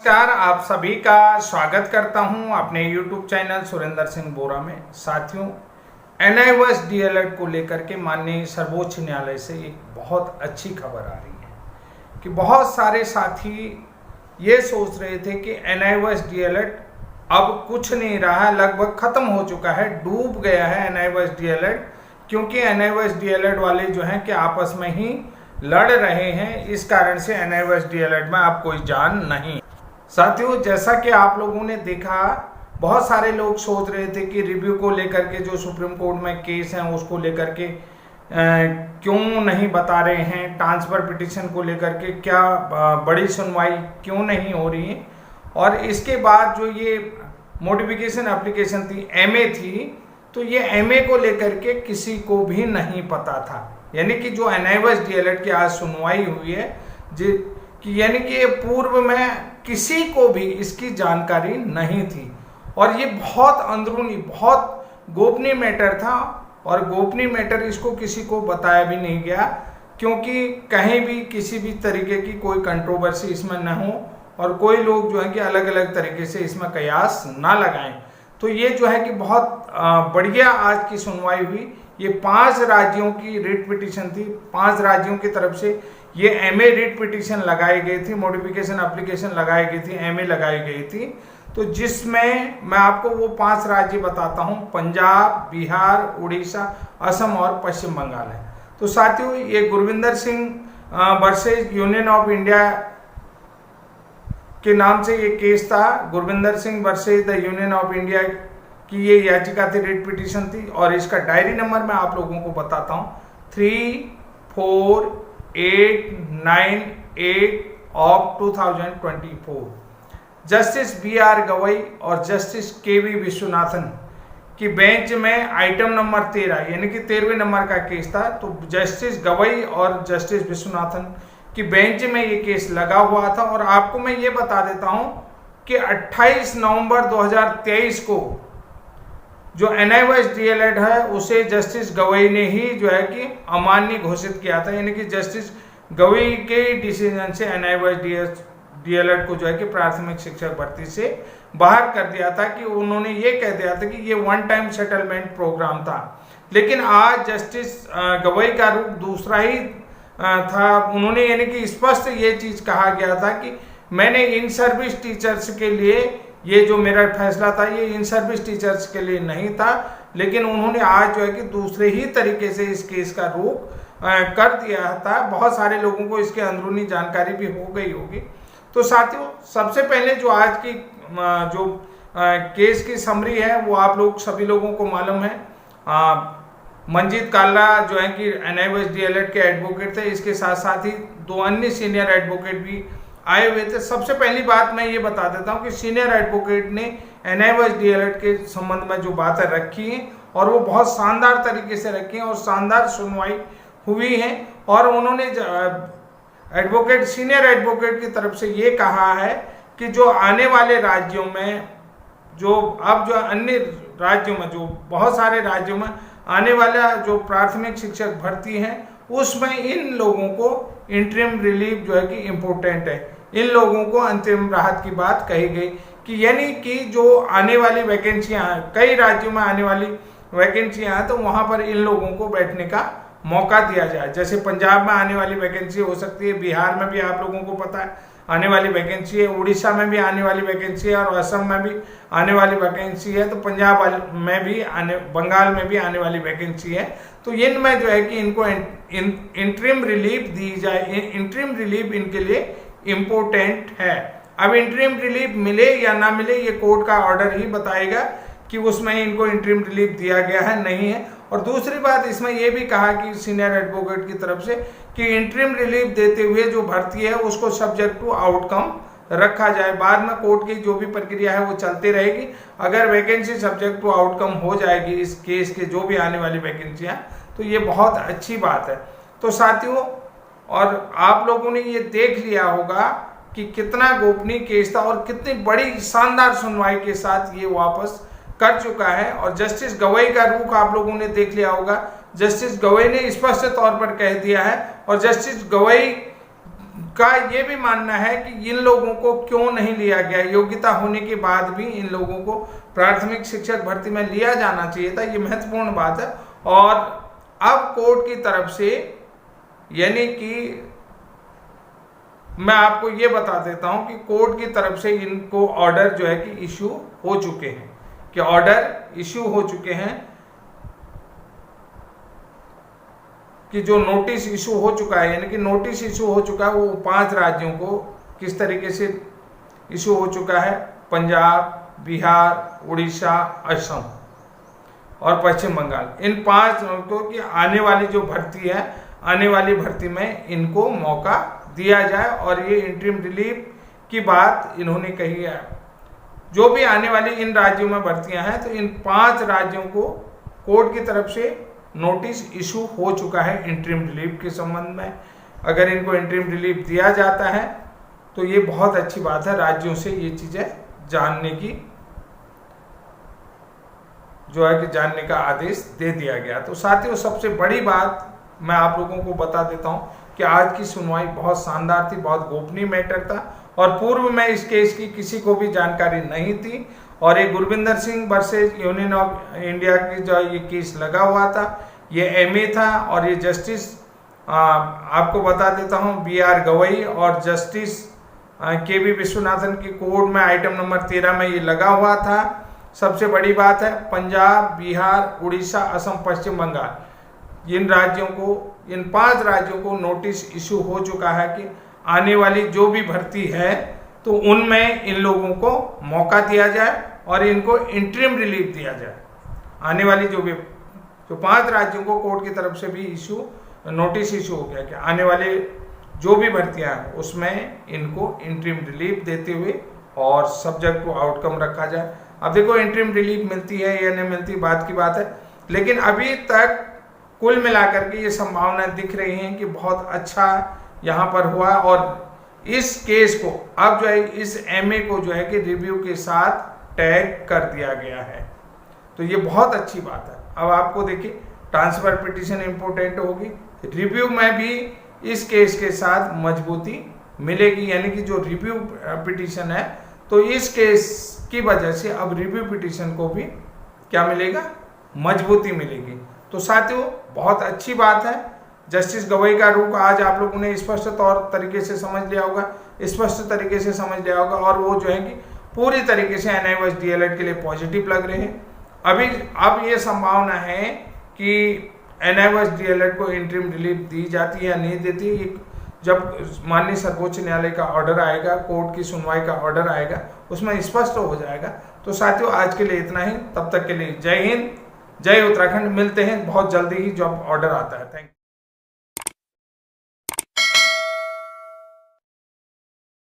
नमस्कार, आप सभी का स्वागत करता हूं अपने YouTube चैनल सुरेंद्र सिंह बोरा में। साथियों, NIOS DLED को लेकर के माननीय सर्वोच्च न्यायालय से एक बहुत अच्छी खबर आ रही है कि बहुत सारे साथी ये सोच रहे थे कि NIOS DLED अब कुछ नहीं रहा, लगभग खत्म हो चुका है, डूब गया है NIOS DLED, क्योंकि NIOS DLED वाले जो हैं कि आपस में ही लड़ रहे हैं। इस कारण से NIOS DLED में अब कोई जान नहीं। साथियों, जैसा कि आप लोगों ने देखा, बहुत सारे लोग सोच रहे थे कि रिव्यू को लेकर के जो सुप्रीम कोर्ट में केस हैं उसको लेकर के क्यों नहीं बता रहे हैं, ट्रांसफर पिटीशन को लेकर के क्या बड़ी सुनवाई क्यों नहीं हो रही है। और इसके बाद जो ये मॉडिफिकेशन एप्लीकेशन थी, MA थी, तो ये MA को लेकर के किसी को भी नहीं पता था। यानी कि जो NIOS DLED की आज सुनवाई हुई है यानी कि पूर्व में किसी को भी इसकी जानकारी नहीं थी और ये बहुत अंदरूनी, बहुत गोपनीय मैटर था और गोपनीय मैटर इसको किसी को बताया भी नहीं गया, क्योंकि कहीं भी किसी भी तरीके की कोई कंट्रोवर्सी इसमें न हो और कोई लोग जो है कि अलग अलग तरीके से इसमें कयास ना लगाएं। तो ये जो है कि बहुत बढ़िया आज की सुनवाई हुई। ये 5 राज्यों की रिट पिटीशन थी, 5 राज्यों की तरफ से ये MA रिट पिटीशन लगाई गई थी, मॉडिफिकेशन एप्लीकेशन लगाई गई थी, MA लगाई गई थी। तो जिसमें मैं आपको वो 5 राज्य बताता हूँ, पंजाब, बिहार, उड़ीसा, असम और पश्चिम बंगाल है। तो साथियों, ये Gurvinder Singh versus union of India के नाम से ये केस था। Gurvinder Singh versus the union of India की ये याचिका थी, रिट पिटीशन थी और इसका डायरी नंबर मैं आप लोगों को बताता हूँ, 34898 ऑफ 2024। जस्टिस BR गवई और जस्टिस KV विश्वनाथन की बेंच में आइटम नंबर 13 यानी कि 13वें नंबर का केस था। तो जस्टिस गवई और जस्टिस विश्वनाथन की बेंच में ये केस लगा हुआ था। और आपको मैं ये बता देता हूं कि 28 नवंबर 2023 को जो NIOS DLED है उसे जस्टिस गवई ने ही जो है कि अमान्य घोषित किया था। यानी कि जस्टिस गवई के डिसीजन से NIOS DLED को जो है कि प्राथमिक शिक्षक भर्ती से बाहर कर दिया था, कि उन्होंने ये कह दिया था कि ये वन टाइम सेटलमेंट प्रोग्राम था। लेकिन आज जस्टिस गवई का रूप दूसरा ही था। उन्होंने यानी कि स्पष्ट ये चीज कहा गया था कि मैंने इन सर्विस टीचर्स के लिए, ये जो मेरा फैसला था ये इन सर्विस टीचर्स के लिए नहीं था, लेकिन उन्होंने आज जो है कि दूसरे ही तरीके से इस केस का रूप कर दिया था। बहुत सारे लोगों को इसके अंदरूनी जानकारी भी हो गई होगी। तो साथियों, सबसे पहले जो आज की जो केस की समरी है वो आप लोग सभी लोगों को मालूम है। मंजीत काल्ला जो है कि NIOS DLED के एडवोकेट थे, इसके साथ साथ ही 2 अन्य सीनियर एडवोकेट भी आए हुए थे। सबसे पहली बात मैं ये बता देता हूँ कि सीनियर एडवोकेट ने NIOS DLED के संबंध में जो बातें रखी हैं और वो बहुत शानदार तरीके से रखी हैं और शानदार सुनवाई हुई है। और उन्होंने सीनियर एडवोकेट की तरफ से ये कहा है कि जो आने वाले राज्यों में, जो अन्य राज्यों में, जो बहुत सारे राज्यों में आने वाला जो प्राथमिक शिक्षक भर्ती है उसमें इन लोगों को इंटरिम रिलीफ जो है कि इम्पोर्टेंट है। इन लोगों को अंतरिम राहत की बात कही गई कि यानी कि जो आने वाली वैकेंसियां हैं, कई राज्यों में आने वाली वैकेंसियां हैं, तो वहां पर इन लोगों को बैठने का मौका दिया जाए। जैसे पंजाब में आने वाली वैकेंसी हो सकती है, बिहार में भी आप लोगों को पता है आने वाली वैकेंसी है, उड़ीसा में भी आने वाली वैकेंसी है और असम में भी आने वाली वैकेंसी है, तो पंजाब में भी बंगाल में भी आने वाली वैकेंसी है। तो इनमें जो है कि इनको इंटरिम रिलीफ दी जाए। इंटरिम रिलीफ इनके लिए इम्पोर्टेंट है। अब इंटरिम रिलीफ मिले या ना मिले ये कोर्ट का ऑर्डर ही बताएगा कि उसमें इनको इंटरिम रिलीफ दिया गया है, नहीं है। और दूसरी बात इसमें यह भी कहा कि सीनियर एडवोकेट की तरफ से कि इंटरिम रिलीफ देते हुए जो भर्ती है उसको सब्जेक्ट टू आउटकम रखा जाए। बाद में कोर्ट की जो भी प्रक्रिया है वो चलती रहेगी। अगर वैकेंसी सब्जेक्ट टू आउटकम हो जाएगी इस केस के जो भी आने वाली वैकेंसियां, तो ये बहुत अच्छी बात है। तो साथियों, और आप लोगों ने ये देख लिया होगा कि कितना गोपनीय केस था और कितनी बड़ी शानदार सुनवाई के साथ ये वापस कर चुका है। और जस्टिस गवई का रुख आप लोगों ने देख लिया होगा। जस्टिस गवई ने स्पष्ट तौर पर कह दिया है और जस्टिस गवई का ये भी मानना है कि इन लोगों को क्यों नहीं लिया गया, योग्यता होने के बाद भी इन लोगों को प्राथमिक शिक्षक भर्ती में लिया जाना चाहिए था। ये महत्वपूर्ण बात है। और अब कोर्ट की तरफ से, यानी कि मैं आपको ये बता देता हूं कि कोर्ट की तरफ से इनको ऑर्डर जो है कि इशू हो चुके हैं, कि ऑर्डर इशू हो चुके हैं, कि जो नोटिस इशू हो चुका है, यानी कि नोटिस इशू हो चुका है वो 5 राज्यों को किस तरीके से इशू हो चुका है, पंजाब, बिहार, उड़ीसा, असम और पश्चिम बंगाल। इन 5 को कि आने वाली जो भर्ती है, आने वाली भर्ती में इनको मौका दिया जाए। और ये इंटरिम रिलीफ की बात इन्होंने कही है। जो भी आने वाली इन राज्यों में भर्तियां हैं, तो इन 5 राज्यों को कोर्ट की तरफ से नोटिस इशू हो चुका है इंटरिम रिलीफ के संबंध में। अगर इनको इंटरिम रिलीफ दिया जाता है तो ये बहुत अच्छी बात है। राज्यों से ये चीजें जानने की जो है कि जानने का आदेश दे दिया गया। तो साथियों, सबसे बड़ी बात मैं आप लोगों को बता देता हूं कि आज की सुनवाई बहुत शानदार थी, बहुत गोपनीय मैटर था और पूर्व में इस केस की किसी को भी जानकारी नहीं थी। और ये Gurvinder Singh versus union of India की जो ये केस लगा हुआ था, ये एमए था। और ये जस्टिस आपको बता देता हूं BR गवई और जस्टिस KV विश्वनाथन की कोर्ट में आइटम नंबर 13 में ये लगा हुआ था। सबसे बड़ी बात है, पंजाब, बिहार, उड़ीसा, असम, पश्चिम बंगाल, इन राज्यों को, इन 5 राज्यों को नोटिस इशू हो चुका है कि आने वाली जो भी भर्ती है तो उनमें इन लोगों को मौका दिया जाए और इनको इंटरिम रिलीफ दिया जाए। आने वाली जो 5 राज्यों को कोर्ट की तरफ से भी नोटिस इशू हो गया कि आने वाले जो भी भर्तियां हैं उसमें इनको इंटरिम रिलीफ देते हुए और सब्जेक्ट टू आउटकम रखा जाए। अब देखो, इंटरिम रिलीफ मिलती है या नहीं मिलती बात की बात है, लेकिन अभी तक कुल मिलाकर के ये संभावनाएं दिख रही हैं कि बहुत अच्छा यहाँ पर हुआ। और इस केस को अब जो है, इस एमए को जो है कि रिव्यू के साथ टैग कर दिया गया है। तो ये बहुत अच्छी बात है। अब आपको देखिए, ट्रांसफर पिटीशन इंपोर्टेंट होगी, रिव्यू में भी इस केस के साथ मजबूती मिलेगी। यानी कि जो रिव्यू पिटीशन है, तो इस केस की वजह से अब रिव्यू पिटीशन को भी क्या मिलेगा, मजबूती मिलेगी। तो साथियों, बहुत अच्छी बात है। जस्टिस गवई का रुख आज आप लोगों ने स्पष्ट तौर तरीके से समझ लिया होगा, स्पष्ट तरीके से समझ लिया होगा। और वो जो है कि पूरी तरीके से NIOS DLED के लिए पॉजिटिव लग रहे हैं। अब ये संभावना है कि NIOS DLED को इंटरिम रिलीफ दी जाती है या नहीं देती, जब माननीय सर्वोच्च न्यायालय का ऑर्डर आएगा, कोर्ट की सुनवाई का ऑर्डर आएगा, उसमें स्पष्ट हो जाएगा। तो साथियों, आज के लिए इतना ही। तब तक के लिए जय हिंद, जय उत्तराखंड। मिलते हैं बहुत जल्दी ही जब ऑर्डर आता है। Thank you.